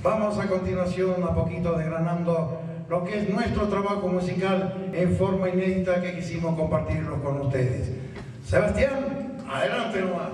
Vamos a continuación a poquito desgranando lo que es nuestro trabajo musical en forma inédita que quisimos compartirlo con ustedes. Sebastián, adelante nomás.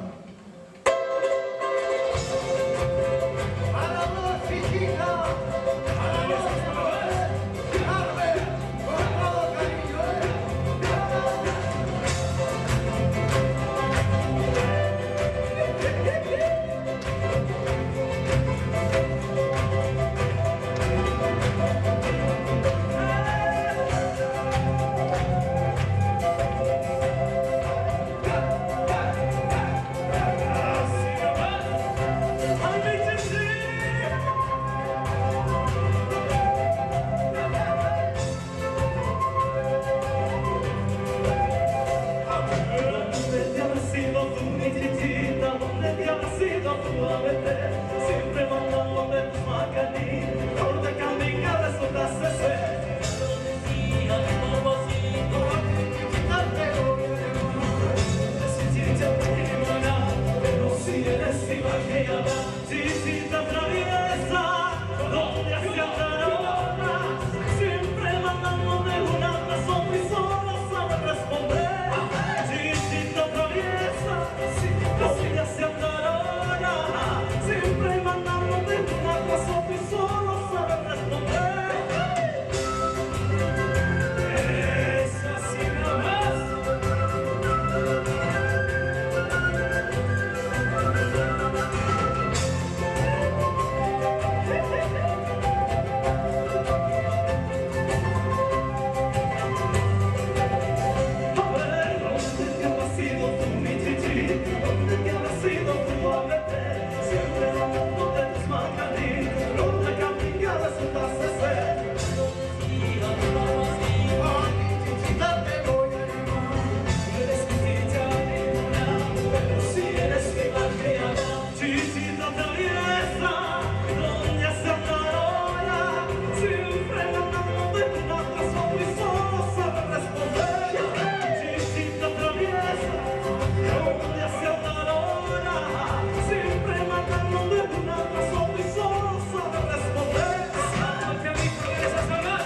Siempre mandándote tus macanín, por de camino resultaste ser. Decía mi propósito, decidiste terminar, pero si eres imaginada, chichita traviesa, donde hacia andará, siempre mandándote una razón y solo sabes responder. Chichita traviesa, donde hacia andará. Siempre mandándote una razón y solo sabes responder. Es así nada más. A ver, ¿dónde te habrás sido tú, mi chichi? ¿Dónde te habrás sido tú, a verte? Siempre mandándote tus macanín, donde camino resultaste ser. Decía mi propósito, chichita te voy a llamar. Eres mi chicha ninguna, pero si eres mi malcriada, chichita traviesa, donde hace andarola, siempre mandándote una razón y solo sabes responder. Chichita traviesa, donde hace andarola, siempre mandándote una razón y solo sabes responder. Porque a mí progresas jamás.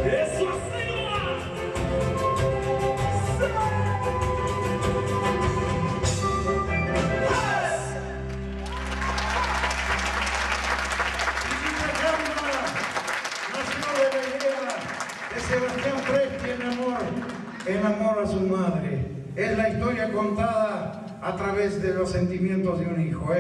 Eso así no va. Nació de la idea de Sebastián Presti en amor a su madre. Es la historia contada a través de los sentimientos de un hijo,